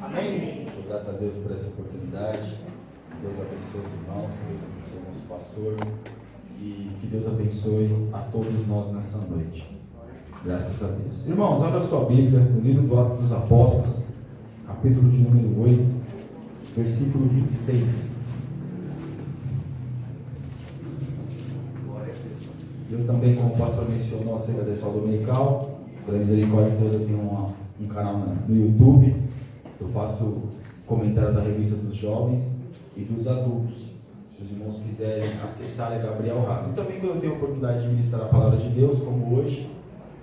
Amém. Sou grato a Deus por essa oportunidade. Deus abençoe os irmãos, Deus abençoe o nosso pastor e que Deus abençoe a todos nós nessa noite. Graças a Deus. Irmãos, abra sua Bíblia no livro do Atos dos Apóstolos, capítulo de número 8, versículo 26. Eu também, como o pastor mencionou acerca da escola dominical, pela misericórdia de Deus, eu tenho um canal no YouTube. Eu faço comentário da revista dos jovens e dos adultos. Se os irmãos quiserem acessar, é Gabriel Raso. E também, quando eu tenho a oportunidade de ministrar a palavra de Deus, como hoje,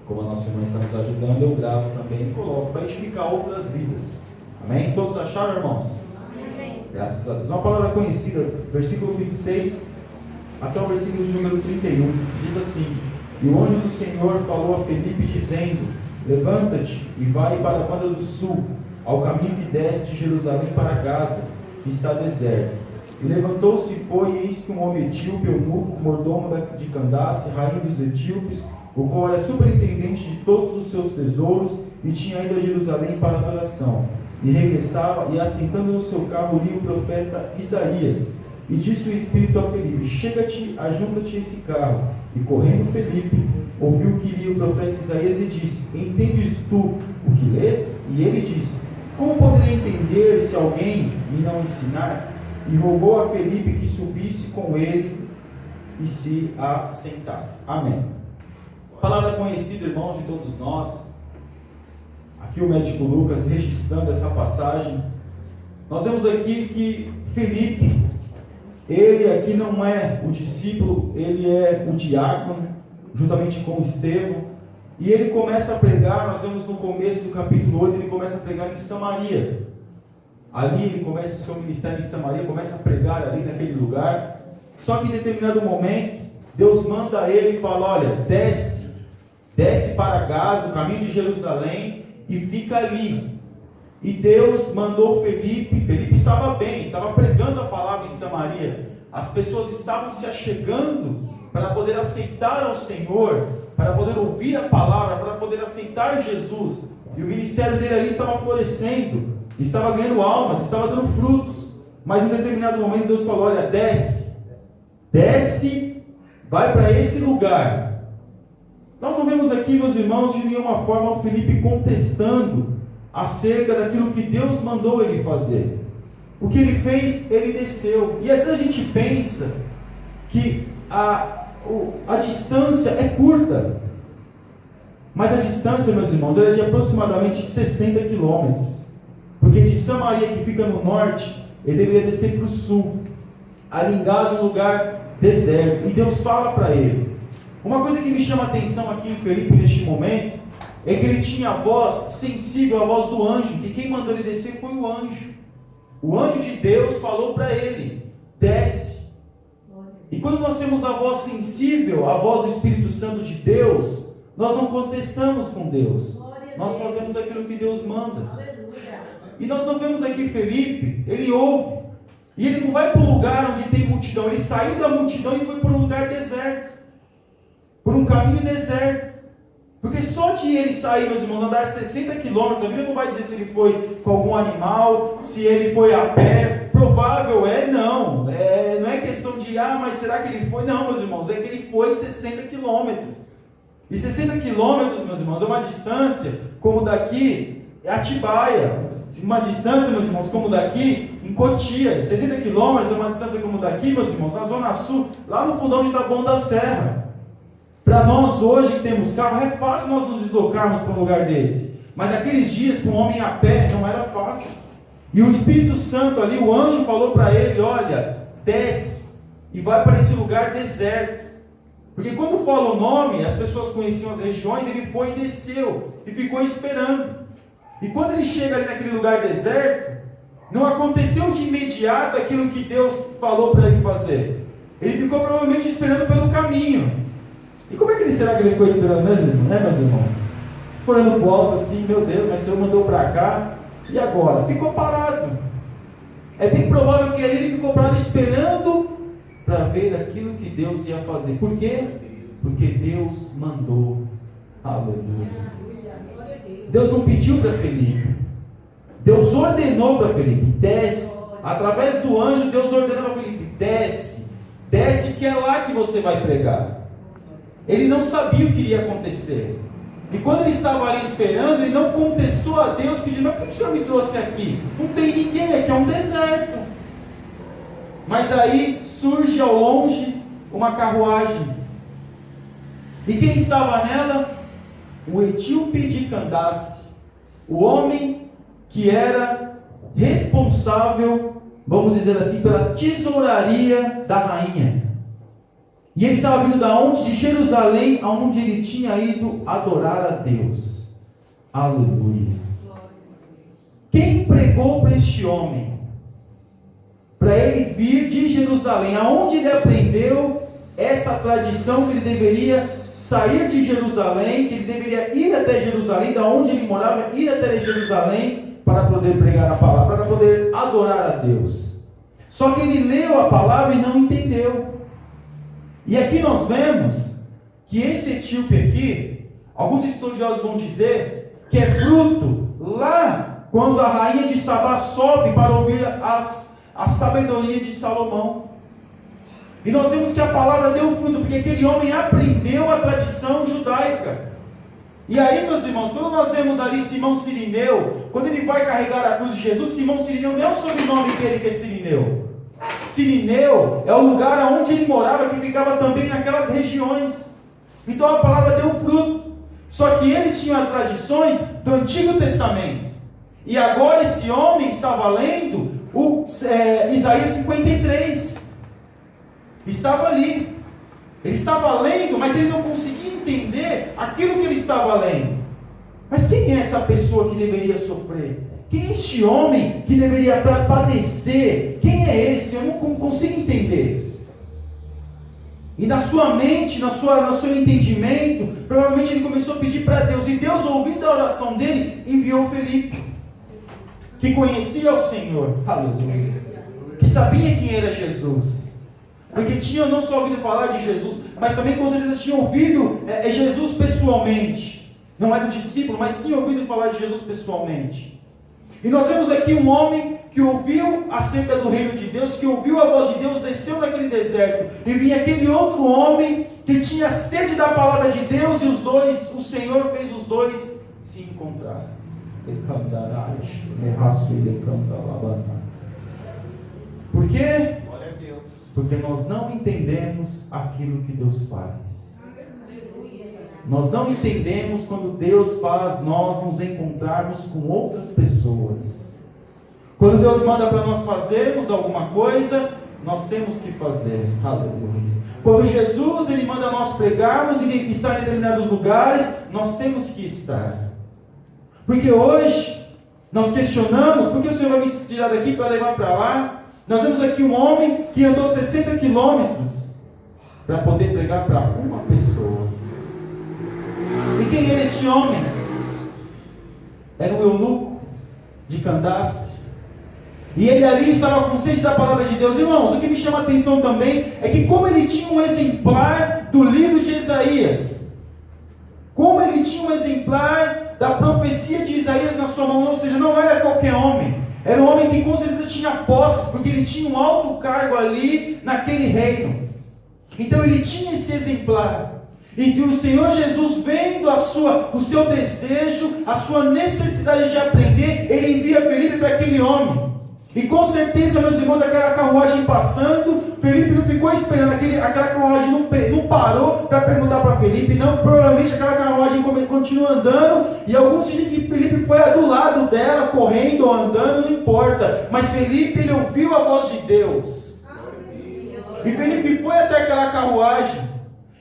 como a nossa irmã está nos ajudando, eu gravo também e coloco para edificar outras vidas. Amém? Todos acharam, irmãos? Amém. Graças a Deus. Uma palavra conhecida, versículo 26 até o versículo de número 31, diz assim: E o anjo do Senhor falou a Felipe, dizendo: Levanta-te e vai para a banda do sul, ao caminho que desce de Jerusalém para Gaza, que está deserto. E levantou-se e foi, e eis que um homem etíope, eunuco, mordomo de Candace, rainha dos etíopes, o qual era superintendente de todos os seus tesouros, e tinha ido a Jerusalém para adoração. E regressava, e assentando no seu carro, lia o profeta Isaías. E disse o Espírito a Felipe: Chega-te, ajunta-te esse carro. E correndo Felipe, ouviu que lia o profeta Isaías e disse: Entendes tu o que lês? E ele disse: Como poderei entender se alguém me não ensinar? E rogou a Felipe que subisse com ele e se assentasse. Amém. Palavra conhecida, irmãos, de todos nós. Aqui o médico Lucas registrando essa passagem. Nós vemos aqui que Felipe, ele aqui não é o discípulo, ele é o diácono, juntamente com Estevão. E ele começa a pregar, nós vemos no começo do capítulo 8, ele começa a pregar em Samaria. Ali ele começa o seu ministério em Samaria, começa a pregar ali naquele lugar. Só que em determinado momento, Deus manda ele e fala: olha, desce para Gaza, o caminho de Jerusalém, e fica ali. E Deus mandou Felipe estava bem, estava pregando a palavra em Samaria. As pessoas estavam se achegando para poder aceitar ao Senhor, para poder ouvir a palavra, para poder aceitar Jesus. E o ministério dele ali estava florescendo, estava ganhando almas, estava dando frutos. Mas em um determinado momento Deus falou: olha, desce, vai para esse lugar. Nós não vemos aqui, meus irmãos, de nenhuma forma o Felipe contestando acerca daquilo que Deus mandou ele fazer. O que ele fez, ele desceu. E às vezes a gente pensa que a distância é curta, mas a distância, meus irmãos, é de aproximadamente 60 quilômetros, porque de Samaria, que fica no norte, ele deveria descer para o sul, ali em Gaza, um lugar deserto. E Deus fala para ele. Uma coisa que me chama a atenção aqui em Felipe neste momento é que ele tinha a voz sensível, a voz do anjo, que quem mandou ele descer foi o anjo. O anjo de Deus falou para ele: desce. E quando nós temos a voz sensível, a voz do Espírito Santo de Deus, nós não contestamos com Deus. Nós fazemos aquilo que Deus manda. E nós não vemos aqui Felipe, ele ouve. E ele não vai para um lugar onde tem multidão. Ele saiu da multidão e foi para um lugar deserto, por um caminho deserto. Porque só de ele sair, meus irmãos, andar 60 quilômetros, a Bíblia não vai dizer se ele foi com algum animal, se ele foi a pé. Provável não. Não é questão de, mas será que ele foi? Não, meus irmãos, é que ele foi 60 quilômetros. E 60 quilômetros, meus irmãos, é uma distância como daqui a Atibaia. Uma distância, meus irmãos, como daqui em Cotia. 60 quilômetros é uma distância como daqui, meus irmãos, na Zona Sul, lá no fundão de Taboão da Serra. Para nós hoje que temos carro, é fácil nós nos deslocarmos para um lugar desse. Mas naqueles dias, para um homem a pé, não era fácil. E o Espírito Santo ali, o anjo falou para ele: olha, desce e vai para esse lugar deserto. Porque quando fala o nome, as pessoas conheciam as regiões, ele foi e desceu e ficou esperando. E quando ele chega ali naquele lugar deserto, não aconteceu de imediato aquilo que Deus falou para ele fazer. Ele ficou provavelmente esperando pelo caminho. E como é que será que ele ficou esperando mesmo, né, meus irmãos? Olhando para o alto assim: meu Deus, mas o Senhor mandou para cá, e agora? Ficou parado. É bem provável que ali ele ficou parado esperando para ver aquilo que Deus ia fazer. Por quê? Porque Deus mandou. Aleluia. Deus não pediu para Felipe. Deus ordenou para Felipe: desce. Através do anjo, Deus ordenou para Felipe: desce. Desce, que é lá que você vai pregar. Ele não sabia o que iria acontecer. E quando ele estava ali esperando, ele não contestou a Deus, pedindo: mas por que o Senhor me trouxe aqui? Não tem ninguém, aqui é um deserto. Mas aí surge ao longe uma carruagem. E quem estava nela? O etíope de Candace, o homem que era responsável, vamos dizer assim, pela tesouraria da rainha. E ele estava vindo da onde? De Jerusalém, aonde ele tinha ido adorar a Deus. Aleluia. Quem pregou para este homem? Para ele vir de Jerusalém, aonde ele aprendeu essa tradição que ele deveria sair de Jerusalém, que ele deveria ir até Jerusalém, da onde ele morava, ir até Jerusalém para poder pregar a palavra, para poder adorar a Deus. Só que ele leu a palavra e não entendeu. E aqui nós vemos que esse etíope aqui, alguns estudiosos vão dizer que é fruto lá quando a rainha de Sabá sobe para ouvir a sabedoria de Salomão. E nós vemos que a palavra deu fruto, porque aquele homem aprendeu a tradição judaica. E aí, meus irmãos, quando nós vemos ali Simão Cirineu, quando ele vai carregar a cruz de Jesus, Simão Cirineu não é o sobrenome dele que é Cirineu. Cirineu é o lugar onde ele morava, que ficava também naquelas regiões. Então a palavra deu fruto. Só que eles tinham as tradições do Antigo Testamento. E agora esse homem estava lendo Isaías 53. Estava ali. Ele estava lendo, mas ele não conseguia entender aquilo que ele estava lendo. Mas quem é essa pessoa que deveria sofrer? Quem é este homem que deveria padecer? Quem é esse? Eu não consigo entender. E na sua mente, no seu entendimento, provavelmente ele começou a pedir para Deus. E Deus, ouvindo a oração dele, enviou Felipe, que conhecia o Senhor, aleluia, que sabia quem era Jesus, porque tinha não só ouvido falar de Jesus, mas também com certeza tinha ouvido Jesus pessoalmente. Não era um discípulo, mas tinha ouvido falar de Jesus pessoalmente. E nós vemos aqui um homem que ouviu acerca do reino de Deus, que ouviu a voz de Deus, desceu naquele deserto, e vinha aquele outro homem que tinha sede da palavra de Deus, e o Senhor fez os dois se encontrar. Por quê? Porque nós não entendemos aquilo que Deus faz. Nós não entendemos quando Deus faz nós nos encontrarmos com outras pessoas. Quando Deus manda para nós fazermos alguma coisa, nós temos que fazer. Aleluia. Quando Jesus ele manda nós pregarmos e estar em determinados lugares, nós temos que estar. Porque hoje nós questionamos: por que o Senhor vai me tirar daqui para levar para lá? Nós vemos aqui um homem que andou 60 quilômetros para poder pregar para uma pessoa. E quem era este homem? Era um eunuco de Candace. E ele ali estava com sede da palavra de Deus. Irmãos, o que me chama a atenção também é que como ele tinha um exemplar do livro de Isaías, como ele tinha um exemplar da profecia de Isaías na sua mão, ou seja, não era qualquer homem, era um homem que com certeza tinha posses, porque ele tinha um alto cargo ali naquele reino. Então ele tinha esse exemplar. E que o Senhor Jesus, vendo o seu desejo, a sua necessidade de aprender, ele envia Felipe para aquele homem. E com certeza, meus irmãos, aquela carruagem passando, Felipe não ficou esperando, aquela carruagem não parou para perguntar para Felipe, não, provavelmente aquela carruagem continua andando, e alguns dizem que Felipe foi do lado dela, correndo ou andando, não importa, mas Felipe, ele ouviu a voz de Deus, e Felipe foi até aquela carruagem,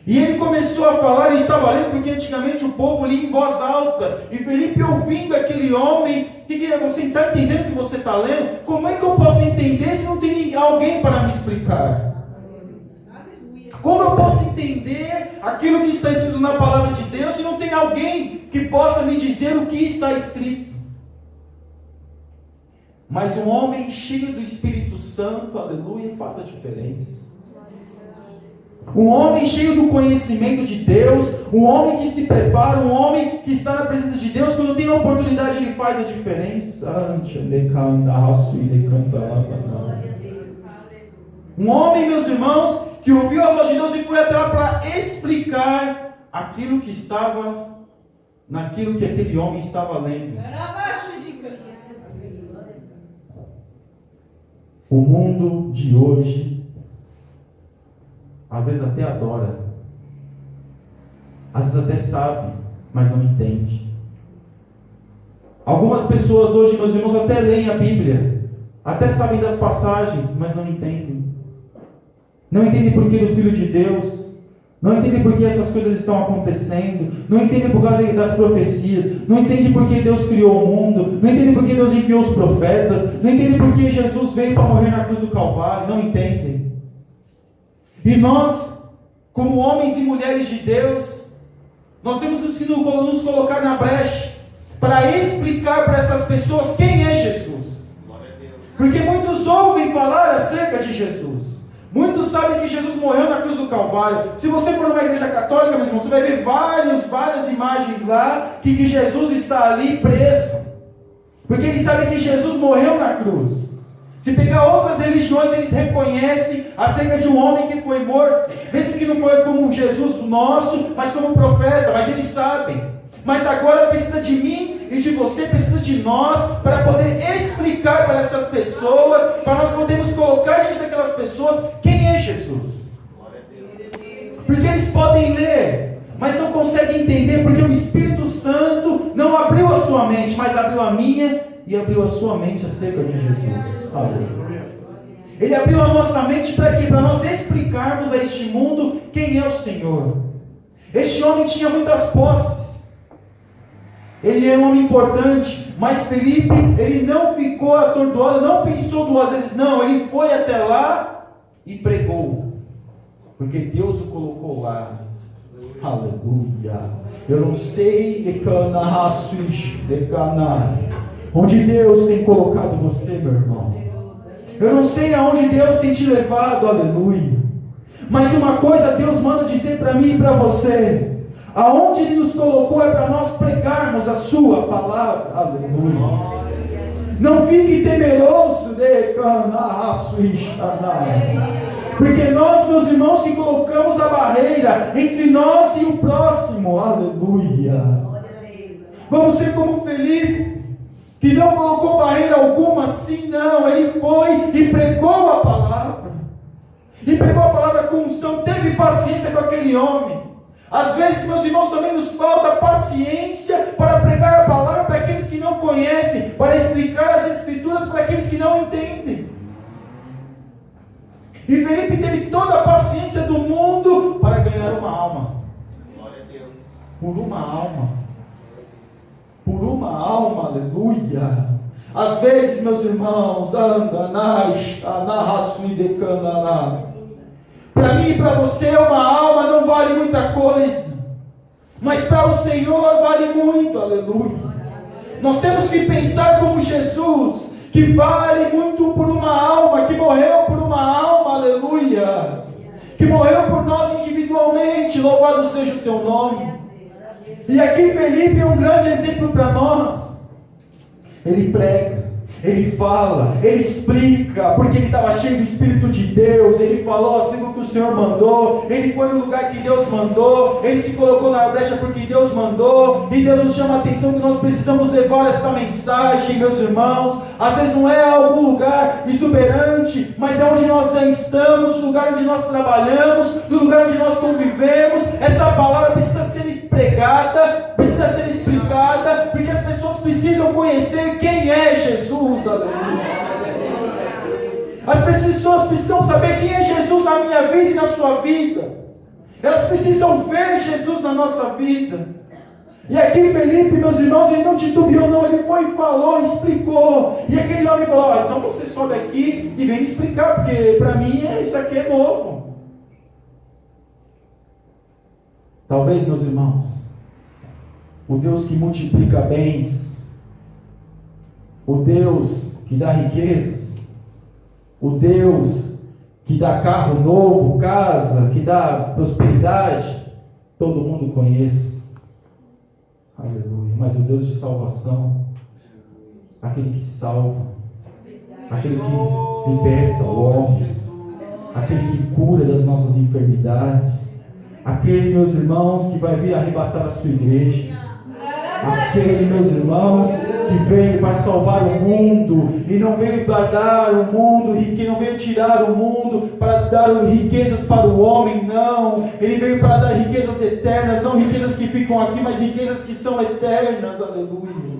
e ele começou a falar, ele estava lendo, porque antigamente o povo lia em voz alta, e Felipe ouvindo aquele homem, você está entendendo o que você está lendo? Como é que eu posso entender se não tem alguém para me explicar? Como eu posso entender aquilo que está escrito na palavra de Deus se não tem alguém que possa me dizer o que está escrito? Mas um homem cheio do Espírito Santo, aleluia, faz a diferença. Um homem cheio do conhecimento de Deus, um homem que se prepara, um homem que está na presença de Deus, quando tem a oportunidade ele faz a diferença. Um homem, meus irmãos, que ouviu a voz de Deus e foi até lá para explicar aquilo que estava, naquilo que aquele homem estava lendo. O mundo de hoje, às vezes até adora, às vezes até sabe, mas não entende. Algumas pessoas hoje, meus irmãos, até leem a Bíblia, até sabem das passagens, mas não entendem. Não entendem por que do Filho de Deus, não entendem por que essas coisas estão acontecendo, não entendem por causa das profecias, não entendem por que Deus criou o mundo, não entendem por que Deus enviou os profetas, não entendem por que Jesus veio para morrer na cruz do Calvário, não entendem. E nós, como homens e mulheres de Deus, nós temos que nos colocar na brecha para explicar para essas pessoas quem é Jesus. Porque muitos ouvem falar acerca de Jesus. Muitos sabem que Jesus morreu na cruz do Calvário. Se você for numa igreja católica, meu irmão, você vai ver várias imagens lá que Jesus está ali preso. Porque eles sabem que Jesus morreu na cruz. Se pegar outras religiões, eles reconhecem acerca de um homem que foi morto. Mesmo que não foi como Jesus nosso, mas como profeta. Mas eles sabem. Mas agora precisa de mim e de você, precisa de nós, para poder explicar para essas pessoas, para nós podermos colocar diante daquelas pessoas quem é Jesus. Porque eles podem ler, mas não conseguem entender, porque o Espírito Santo não abriu a sua mente, mas abriu a minha e abriu a sua mente acerca de Jesus. Aleluia. Ele abriu a nossa mente para quê? Para nós explicarmos a este mundo quem é o Senhor. Este homem tinha muitas posses. Ele é um homem importante, mas Felipe, ele não ficou atordoado, não pensou duas vezes, não, ele foi até lá e pregou, porque Deus o colocou lá. Aleluia. Eu não sei onde Deus tem colocado você, meu irmão. Eu não sei aonde Deus tem te levado, aleluia. Mas uma coisa Deus manda dizer para mim e para você: aonde Ele nos colocou é para nós pregarmos a sua palavra. Aleluia. Não fique temeroso de porque nós, meus irmãos, que colocamos a barreira entre nós e o próximo. Aleluia. Vamos ser como Felipe, que não colocou barreira alguma, sim, não. Ele foi e pregou a palavra. E pregou a palavra com unção, teve paciência com aquele homem. Às vezes, meus irmãos, também nos falta paciência para pregar a palavra para aqueles que não conhecem, para explicar as Escrituras para aqueles que não entendem. E Felipe teve toda a paciência do mundo para ganhar uma alma. Glória a Deus. Por uma alma. Por uma alma, aleluia. Às vezes, meus irmãos, para mim e para você, uma alma não vale muita coisa, mas para o Senhor vale muito, aleluia. Nós temos que pensar como Jesus, que vale muito por uma alma, que morreu por uma alma, aleluia, que morreu por nós individualmente, louvado seja o teu nome. E aqui Felipe é um grande exemplo para nós. Ele prega, ele fala, ele explica, porque ele estava cheio do Espírito de Deus. Ele falou assim o que o Senhor mandou, ele foi no lugar que Deus mandou, ele se colocou na brecha porque Deus mandou. E Deus nos chama a atenção que nós precisamos levar essa mensagem, meus irmãos. Às vezes não é algum lugar exuberante, mas é onde nós já estamos, no lugar onde nós trabalhamos, no lugar onde nós convivemos. Essa palavra precisa ser pregada, precisa ser explicada, porque as pessoas precisam conhecer quem é Jesus, aleluia. As pessoas precisam saber quem é Jesus na minha vida e na sua vida. Elas precisam ver Jesus na nossa vida. E aqui Felipe, meus irmãos, ele não titubeou não, ele foi e falou, explicou. E aquele homem falou: então você sobe aqui e vem me explicar, porque para mim isso aqui é novo. Talvez, meus irmãos, o Deus que multiplica bens, o Deus que dá riquezas, o Deus que dá carro novo, casa, que dá prosperidade, todo mundo conhece. Aleluia. Mas o Deus de salvação, aquele que salva, aquele que liberta o homem, aquele que cura das nossas enfermidades, aquele, meus irmãos, que vai vir arrebatar a sua igreja, aquele, meus irmãos, que veio para salvar o mundo, e não veio para dar o mundo, e que não veio tirar o mundo para dar riquezas para o homem, não. Ele veio para dar riquezas eternas, não riquezas que ficam aqui, mas riquezas que são eternas. Aleluia.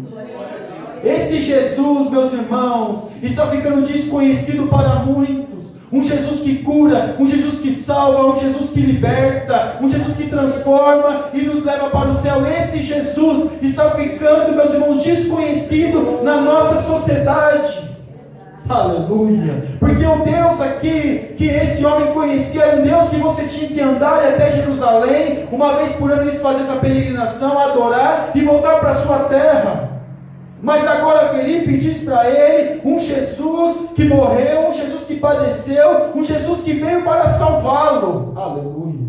Esse Jesus, meus irmãos, está ficando desconhecido para muitos. Um Jesus que cura, um Jesus que salva, um Jesus que liberta, um Jesus que transforma e nos leva para o céu. Esse Jesus está ficando, meus irmãos, desconhecido na nossa sociedade. Aleluia. Porque o Deus aqui, que esse homem conhecia, era um Deus que você tinha que andar até Jerusalém, uma vez por ano eles faziam essa peregrinação, adorar e voltar para a sua terra. Mas agora Felipe diz para ele, um Jesus que morreu, um Jesus que padeceu, um Jesus que veio para salvá-lo. Aleluia.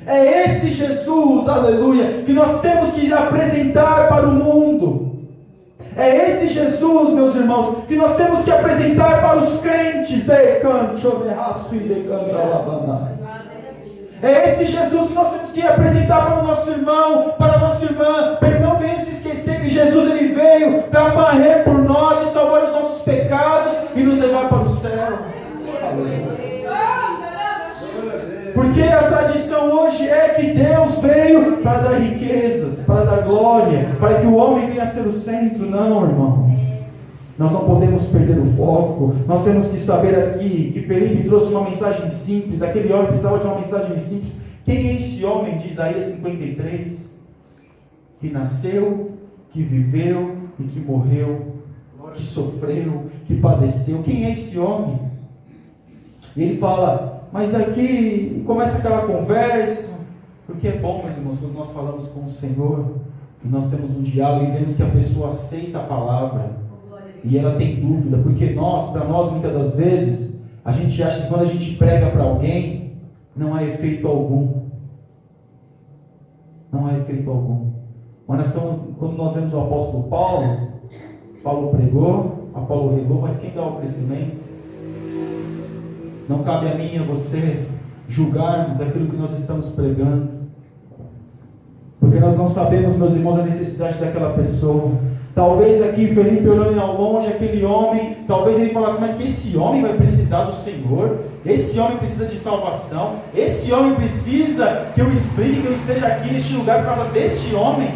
É esse Jesus, aleluia, que nós temos que apresentar para o mundo. É esse Jesus, meus irmãos, que nós temos que apresentar para os crentes. É esse Jesus que nós temos que apresentar para o nosso irmão, para a nossa irmã, para ele não venha se esquecer que Jesus ele veio para morrer por nós e salvar os nossos pecados e nos levar para o céu. Porque a tradição hoje é que Deus veio para dar riquezas, para dar glória, para que o homem venha a ser o centro. Não, irmãos. Nós não podemos perder o foco. Nós temos que saber aqui que Felipe trouxe uma mensagem simples. Aquele homem precisava de uma mensagem simples. Quem é esse homem de Isaías 53? Que nasceu, que viveu e que morreu, que sofreu, que padeceu. Quem é esse homem? E ele fala, mas aqui começa aquela conversa, porque é bom, meus irmãos, quando nós falamos com o Senhor, e nós temos um diálogo e vemos que a pessoa aceita a palavra. E ela tem dúvida, porque para nós, muitas das vezes, a gente acha que quando a gente prega para alguém, não há efeito algum. Não há efeito algum. Mas quando nós vemos o apóstolo Paulo pregou, Apolo regou, mas quem dá o crescimento? Não cabe a mim e a você julgarmos aquilo que nós estamos pregando. Porque nós não sabemos, meus irmãos, a necessidade daquela pessoa. Talvez aqui Felipe olhando ao longe aquele homem, talvez ele falasse, mas que esse homem vai precisar do Senhor, esse homem precisa de salvação, esse homem precisa que eu explique, que eu esteja aqui neste lugar por causa deste homem.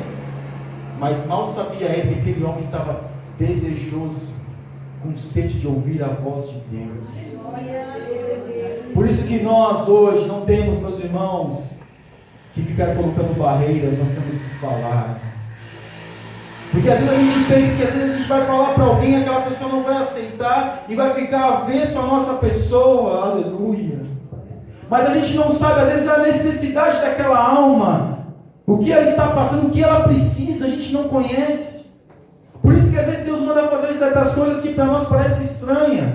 Mas mal sabia ele que aquele homem estava desejoso, com sede de ouvir a voz de Deus. Por isso que nós hoje não temos, meus irmãos, que ficar colocando barreiras, nós temos que falar. Porque às vezes a gente pensa que às vezes a gente vai falar para alguém, aquela pessoa não vai aceitar e vai ficar avesso à nossa pessoa, aleluia. Mas a gente não sabe às vezes a necessidade daquela alma, o que ela está passando, o que ela precisa, a gente não conhece. Por isso que às vezes Deus manda fazer certas coisas que para nós parecem estranhas,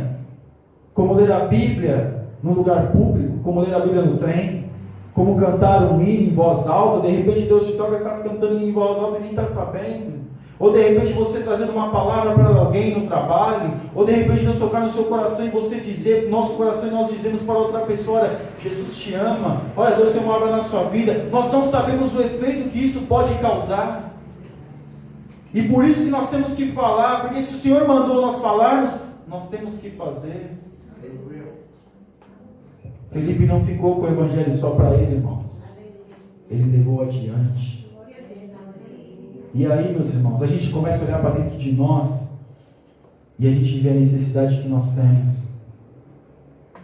como ler a Bíblia num lugar público, como ler a Bíblia no trem, como cantar um hino em voz alta. De repente Deus te toca, você está cantando em voz alta e nem está sabendo. Ou de repente você trazendo uma palavra para alguém no trabalho, ou de repente Deus tocar no seu coração e você dizer, no nosso coração, e nós dizemos para outra pessoa, olha, Jesus te ama, olha, Deus tem uma obra na sua vida. Nós não sabemos o efeito que isso pode causar. E por isso que nós temos que falar, porque se o Senhor mandou nós falarmos, nós temos que fazer. Felipe não ficou com o evangelho só para ele, irmãos. Ele levou adiante. E aí, meus irmãos, a gente começa a olhar para dentro de nós e a gente vê a necessidade que nós temos.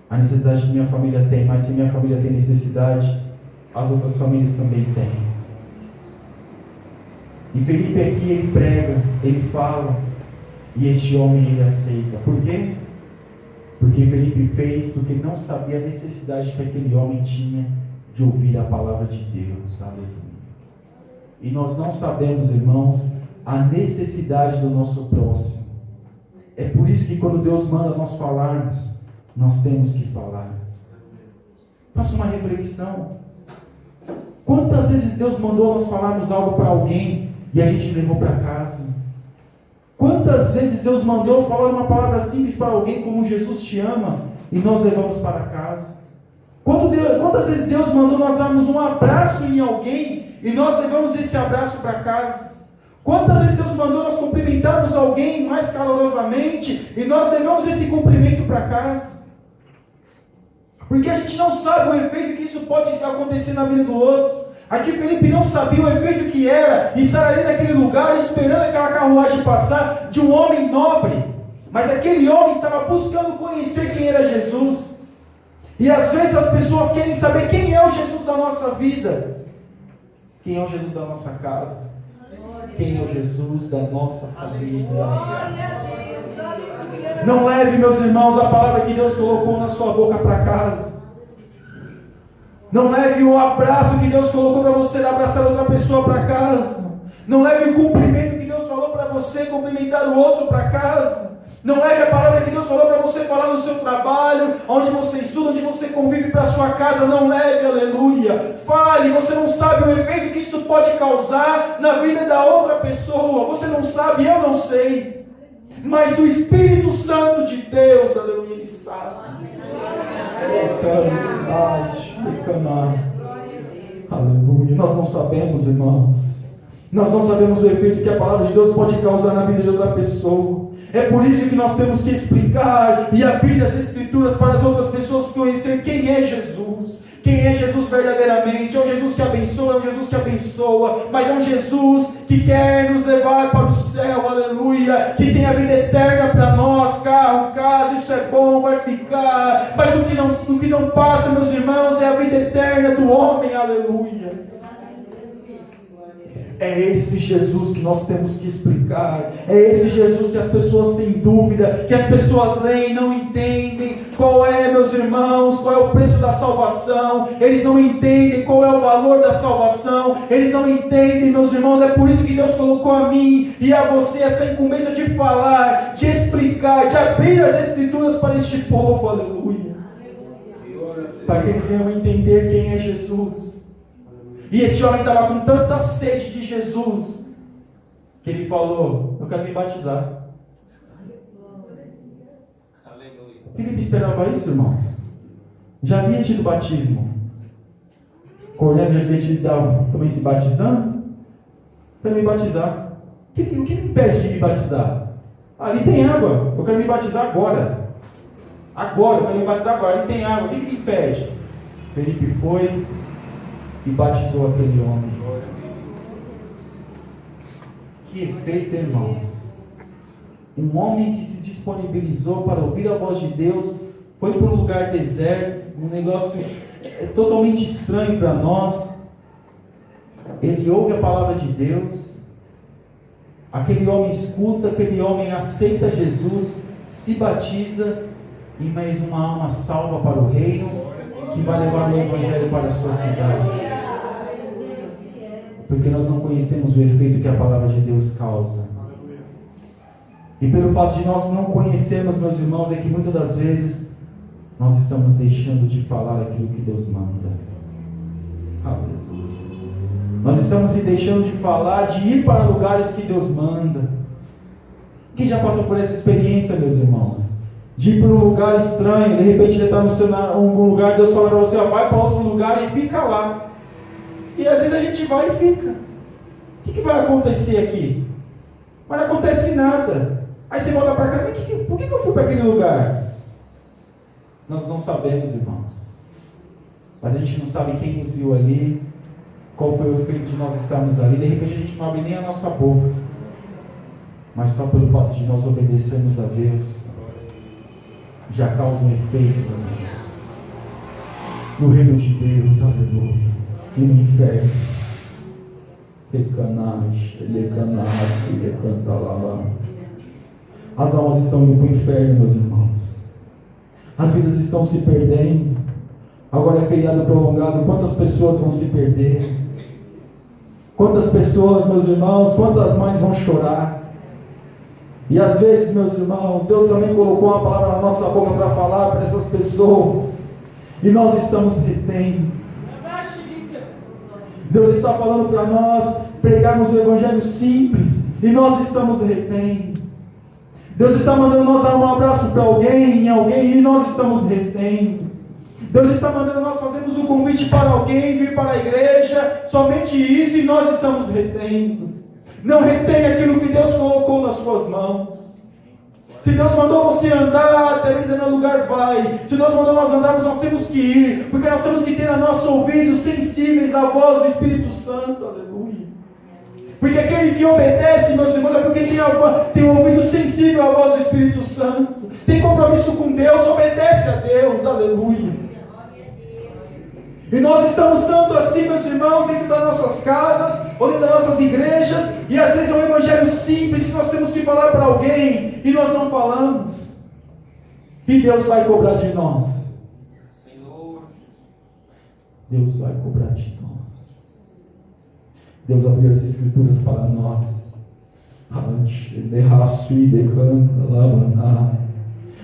A necessidade que minha família tem, mas se minha família tem necessidade, as outras famílias também têm. E Felipe aqui, ele prega, ele fala, e este homem ele aceita. Por quê? Porque Felipe fez, porque não sabia a necessidade que aquele homem tinha de ouvir a palavra de Deus. Aleluia. E nós não sabemos, irmãos, a necessidade do nosso próximo. É por isso que quando Deus manda nós falarmos, nós temos que falar. Faça uma reflexão. Quantas vezes Deus mandou nós falarmos algo para alguém e a gente levou para casa? Quantas vezes Deus mandou falar uma palavra simples para alguém como Jesus te ama e nós levamos para casa? Quantas vezes Deus mandou nós darmos um abraço em alguém e nós levamos esse abraço para casa? Quantas vezes Deus mandou nós cumprimentarmos alguém mais calorosamente e nós levamos esse cumprimento para casa? Porque a gente não sabe o efeito que isso pode acontecer na vida do outro. Aqui Felipe não sabia o efeito que era estar ali naquele lugar, esperando aquela carruagem passar, de um homem nobre. Mas aquele homem estava buscando conhecer quem era Jesus. E às vezes as pessoas querem saber quem é o Jesus da nossa vida. Quem é o Jesus da nossa casa. Quem é o Jesus da nossa família. Não leve, meus irmãos, a palavra que Deus colocou na sua boca para casa. Não leve o abraço que Deus colocou para você abraçar outra pessoa para casa. Não leve o cumprimento que Deus falou para você cumprimentar o outro para casa. Não leve a palavra que Deus falou para você falar no seu trabalho, onde você estuda, onde você convive para a sua casa. Não leve, aleluia. Fale, você não sabe o efeito que isso pode causar na vida da outra pessoa. Você não sabe, eu não sei. Mas o Espírito Santo de Deus, aleluia, Ele sabe. Aleluia. Nós não sabemos, irmãos. Nós não sabemos o efeito que a palavra de Deus pode causar na vida de outra pessoa. É por isso que nós temos que explicar e abrir as Escrituras para as outras pessoas conhecerem quem é Jesus. Quem é Jesus verdadeiramente? É um Jesus que abençoa, é um Jesus que abençoa, mas é um Jesus que quer nos levar para o céu, aleluia, que tem a vida eterna para nós, carro, casa, isso é bom, vai ficar, mas o que não passa, meus irmãos, é a vida eterna do homem, aleluia. É esse Jesus que nós temos que explicar. É esse Jesus que as pessoas têm dúvida, que as pessoas leem e não entendem qual é, meus irmãos, qual é o preço da salvação. Eles não entendem qual é o valor da salvação. Eles não entendem, meus irmãos. É por isso que Deus colocou a mim e a você essa incumbência de falar, de explicar, de abrir as Escrituras para este povo, aleluia, para que eles venham entender quem é Jesus. E esse homem estava com tanta sede de Jesus, que ele falou: eu quero me batizar. Aleluia. Filipe esperava isso, irmãos. Já havia tido batismo. Cornélio já havia tido, também se batizando. Quero me batizar. O que me impede de me batizar? Ali tem água, eu quero me batizar agora. Agora, eu quero me batizar agora. Ali tem água, o que me impede? Filipe foi e batizou aquele homem. Que efeito, irmãos! Um homem que se disponibilizou para ouvir a voz de Deus, foi para um lugar deserto, um negócio totalmente estranho para nós. Ele ouve a palavra de Deus, aquele homem escuta, aquele homem aceita Jesus, se batiza, e mais uma alma salva para o reino, que vai levar o Evangelho para a sua cidade. Porque nós não conhecemos o efeito que a palavra de Deus causa. E pelo fato de nós não conhecermos, meus irmãos, é que muitas das vezes nós estamos deixando de falar aquilo que Deus manda. Aleluia. Nós estamos deixando de falar, de ir para lugares que Deus manda. Quem já passou por essa experiência, meus irmãos? De ir para um lugar estranho, de repente você está em algum lugar, Deus fala para você: vai para outro lugar e fica lá. E às vezes a gente vai e fica. O que vai acontecer aqui? Mas não acontece nada. Aí você volta para cá: por que eu fui para aquele lugar? Nós não sabemos, irmãos. Mas a gente não sabe quem nos viu ali, qual foi o efeito de nós estarmos ali. De repente a gente não abre nem a nossa boca. Mas só pelo fato de nós obedecermos a Deus, já causa um efeito, meus irmãos. No reino de Deus, aleluia. E no inferno, as almas estão indo para o inferno, meus irmãos. As vidas estão se perdendo. Agora é feriado prolongado. Quantas pessoas vão se perder? Quantas pessoas, meus irmãos, quantas mães vão chorar? E às vezes, meus irmãos, Deus também colocou uma palavra na nossa boca para falar para essas pessoas, e nós estamos retendo. Deus está falando para nós pregarmos o evangelho simples, e nós estamos retendo. Deus está mandando nós dar um abraço para alguém, e nós estamos retendo. Deus está mandando nós fazermos um convite para alguém vir para a igreja, somente isso, e nós estamos retendo. Não retém aquilo que Deus colocou nas suas mãos. Se Deus mandou você andar até determinado lugar, vai. Se Deus mandou nós andarmos, nós temos que ir, porque nós temos que ter a nossos ouvidos sensíveis à voz do Espírito Santo. Aleluia. Porque aquele que obedece, meus irmãos, é porque tem um ouvido sensível à voz do Espírito Santo, tem compromisso com Deus, obedece a Deus. Aleluia. E nós estamos tanto assim, meus irmãos, dentro das nossas casas, ou dentro das nossas igrejas, e às vezes é um evangelho simples que nós temos que falar para alguém, e nós não falamos. E Deus vai cobrar de nós. Deus vai cobrar de nós. Deus abriu as Escrituras para nós,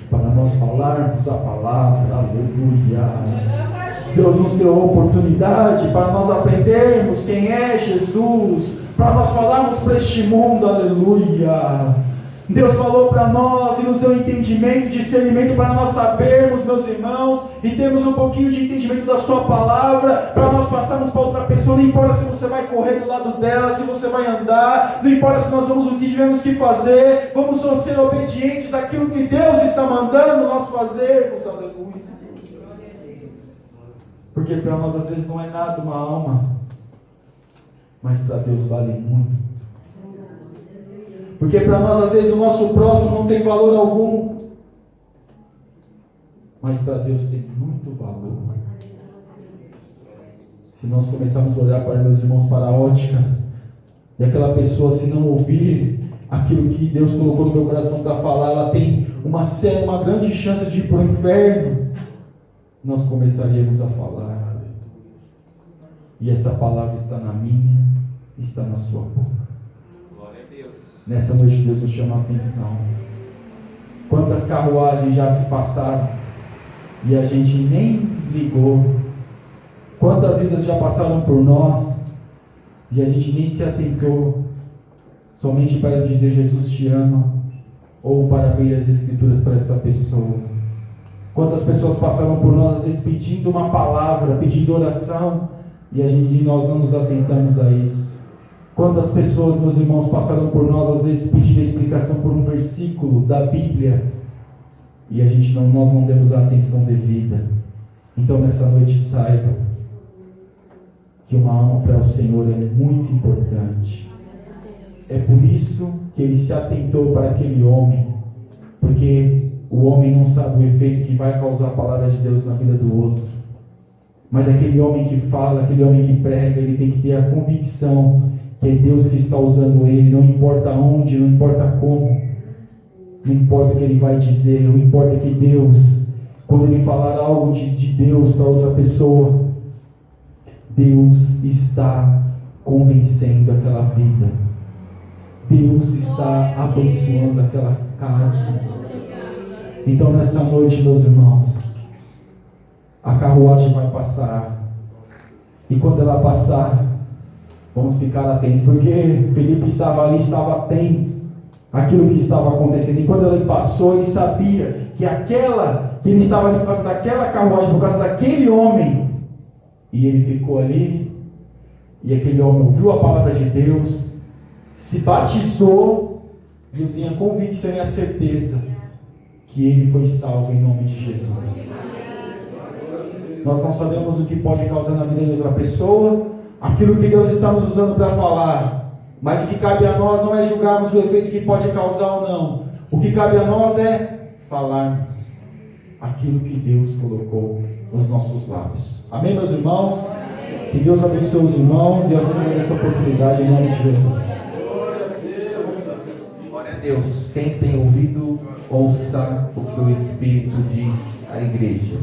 para nós falarmos a palavra. Aleluia. Deus nos deu a oportunidade para nós aprendermos quem é Jesus, para nós falarmos para este mundo. Aleluia. Deus falou para nós e nos deu entendimento, discernimento para nós sabermos, meus irmãos, e termos um pouquinho de entendimento da sua palavra, para nós passarmos para outra pessoa. Não importa se você vai correr do lado dela, se você vai andar, não importa se nós vamos o que tivemos que fazer, vamos só ser obedientes àquilo que Deus está mandando nós fazermos. Aleluia. Porque para nós às vezes não é nada uma alma, mas para Deus vale muito. Porque para nós às vezes o nosso próximo não tem valor algum, mas para Deus tem muito valor. Se nós começarmos a olhar para meus irmãos para a ótica, e aquela pessoa, se não ouvir aquilo que Deus colocou no meu coração para falar, ela tem uma grande chance de ir para o inferno. Nós começaríamos a falar, e essa palavra está na minha, está na sua boca. Glória a Deus. Nessa noite Deus nos chama a atenção. Quantas carruagens já se passaram e a gente nem ligou? Quantas vidas já passaram por nós e a gente nem se atentou, somente para dizer Jesus te ama, ou para abrir as Escrituras para essa pessoa? Quantas pessoas passaram por nós, às vezes, pedindo uma palavra, pedindo oração, e nós não nos atentamos a isso? Quantas pessoas, meus irmãos, passaram por nós, às vezes, pedindo explicação por um versículo da Bíblia, e nós não demos a atenção devida? Então, nessa noite, saiba que uma alma para o Senhor é muito importante. É por isso que ele se atentou para aquele homem, porque o homem não sabe o efeito que vai causar a palavra de Deus na vida do outro. Mas aquele homem que fala, aquele homem que prega, ele tem que ter a convicção que é Deus que está usando ele, não importa onde, não importa como, não importa o que ele vai dizer, não importa que Deus, quando ele falar algo de Deus para outra pessoa, Deus está convencendo aquela vida, Deus está abençoando aquela casa. Então nessa noite, meus irmãos, a carruagem vai passar, e quando ela passar, vamos ficar atentos, porque Felipe estava ali, estava atento àquilo que estava acontecendo, e quando ele passou, ele sabia que ele estava ali por causa daquela carruagem, por causa daquele homem, e ele ficou ali, e aquele homem ouviu a palavra de Deus, se batizou, e eu tenho a convicção e a certeza que ele foi salvo em nome de Jesus. Nós não sabemos o que pode causar na vida de outra pessoa, aquilo que Deus está nos usando para falar, mas o que cabe a nós não é julgarmos o efeito que pode causar ou não. O que cabe a nós é falarmos aquilo que Deus colocou nos nossos lábios. Amém, meus irmãos? Que Deus abençoe os irmãos e assim dê essa oportunidade em nome de Jesus. Glória a Deus. Quem tem ouvido, ouça o que o Espírito diz à igreja.